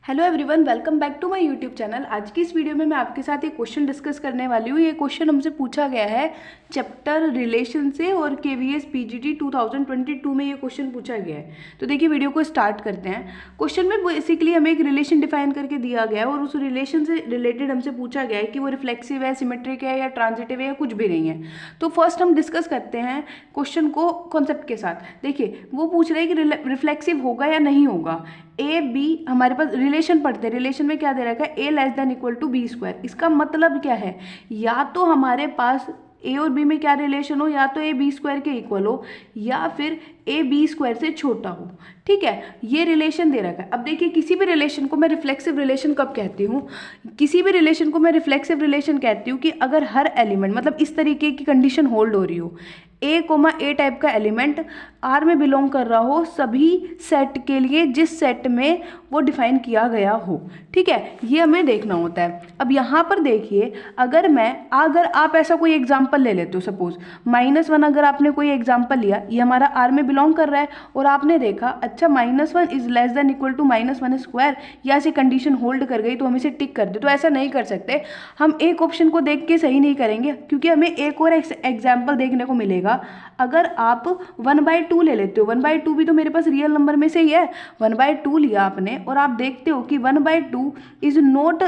Hello everyone, welcome back to my YouTube channel. आज की इस वीडियो में मैं आपके साथ एक क्वेश्चन डिस्कस करने वाली हूँ। ये क्वेश्चन हमसे पूछा गया है चैप्टर रिलेशन से और केवीएस पीजीटी 2022 में ये क्वेश्चन पूछा गया है। तो देखिए वीडियो को स्टार्ट करते हैं। क्वेश्चन में बेसिकली हमें एक रिलेशन डिफाइन करके दिया गया है और उस रिलेशन से रिलेटेड हमसे पूछा गया है कि वो रिफ्लेक्सिव है, सिमेट्रिक है या ट्रांजिटिव है या कुछ भी नहीं है। तो फर्स्ट हम डिस्कस करते हैं क्वेश्चन को कॉन्सेप्ट के साथ। देखिए वो पूछ रहे हैं कि रिफ्लेक्सिव होगा या नहीं होगा। ए बी हमारे पास रिलेशन पढ़ते हैं। रिलेशन में क्या दे रखा है, a less than equal to b square. इसका मतलब क्या है, या तो हमारे पास ए और बी में क्या रिलेशन हो, या तो ए बी स्क्वायर के इक्वल हो या फिर ए बी स्क्वायर से छोटा हो। ठीक है, ये रिलेशन दे रखा है। अब देखिए किसी भी रिलेशन को मैं रिफ्लेक्सिव रिलेशन कब कहती हूँ, किसी भी रिलेशन को मैं रिफ्लेक्सिव रिलेशन कहती हूँ कि अगर हर एलिमेंट मतलब इस तरीके की कंडीशन होल्ड हो रही हो, ए टाइप का एलिमेंट आर में बिलोंग कर रहा हो सभी सेट के लिए जिस सेट में वो डिफाइन किया गया हो। ठीक है, ये हमें देखना होता है। अब यहाँ पर देखिए, अगर आप ऐसा कोई एग्जांपल ले लेते हो, सपोज -1 अगर आपने कोई एग्जांपल लिया, ये हमारा आर में बिलोंग कर रहा है और आपने देखा अच्छा -1 is less than equal to -1 square, या ऐसी कंडीशन होल्ड कर गई तो हम इसे टिक कर दे। तो ऐसा नहीं कर सकते, हम एक ऑप्शन को देख के सही नहीं करेंगे क्योंकि हमें एक और एग्जाम्पल देखने को मिलेगा। अगर आप 1/2 ले लेते हो, 1/2 भी तो मेरे पास रियल नंबर में से ही है। 1/2 लिया आपने और आप देखते हो कि 1/2 is not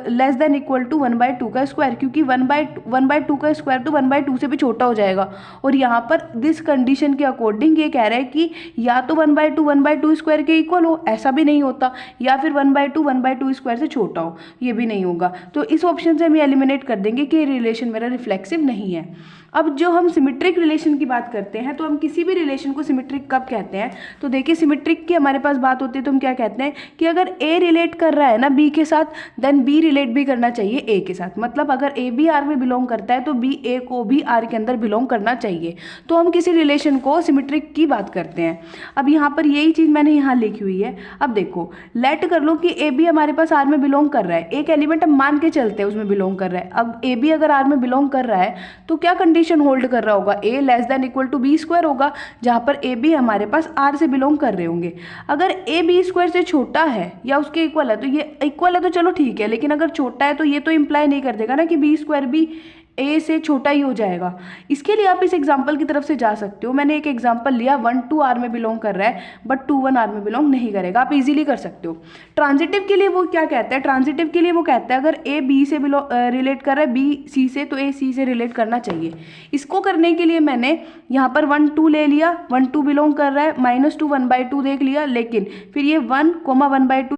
less than equal to 1/2 का स्क्वायर, क्योंकि 1/2 का स्क्वायर तो 1/2 से भी छोटा हो जाएगा। और यहाँ पर दिस कंडीशन के अकॉर्डिंग ये कह रहा है कि या तो 1/2 स्क्वायर के इक्वल हो, ऐसा भी नहीं होता, या फिर 1/2 स्क्वायर से छोटा हो, ये भी नहीं होगा। तो इस ऑप्शन से हम एलिमिनेट कर देंगे कि ये रिलेशन मेरा रिफ्लेक्सिव नहीं है। अब जो हम सिमेट्रिक रिलेशन की बात करते हैं, तो हम किसी भी रिलेशन को सिमेट्रिक कब कहते हैं, तो देखिए सिमेट्रिक की हमारे पास बात होती है तो हम क्या कहते हैं कि अगर ए रिलेट कर रहा है ना बी के साथ, देन बी रिलेट भी करना चाहिए ए के साथ। मतलब अगर ए भी आर में बिलोंग करता है तो बी ए को भी आर के अंदर बिलोंग करना चाहिए। तो हम किसी रिलेशन को सिमेट्रिक की बात करते हैं। अब यहाँ पर यही चीज़ मैंने यहाँ लिखी हुई है। अब देखो लेट कर लो कि ए बी हमारे पास आर में बिलोंग कर रहा है, एक एलिमेंट हम मान के चलते हैं उसमें बिलोंग कर रहा है। अब ए बी अगर आर में बिलोंग कर रहा है तो क्या कंडीशन होल्ड कर रहा होगा, a less than equal to b square होगा, जहां पर ए बी हमारे पास आर से बिलोंग कर रहे होंगे। अगर ए बी स्क्वायर से छोटा है या उसके इक्वल है, तो ये इक्वल है तो चलो ठीक है, लेकिन अगर छोटा है तो ये तो इंप्लाई नहीं कर देगा ना कि बी स्क्वायर भी ए से छोटा ही हो जाएगा। इसके लिए आप इस एग्जाम्पल की तरफ से जा सकते हो। मैंने एक एग्जाम्पल लिया 1 आर में बिलोंग कर रहा है बट 2 आर में बिलोंग नहीं करेगा, आप इजीली कर सकते हो। ट्रांजिटिव के लिए वो क्या कहता है, ट्रांजिटिव के लिए वो कहता है अगर ए बी से रिलेट कर रहा है बी सी से, तो ए सी से रिलेट करना चाहिए। इसको करने के लिए मैंने यहाँ पर 1 ले लिया, 1 बिलोंग कर रहा है, -2 1/2 देख लिया, लेकिन फिर ये 1 1/2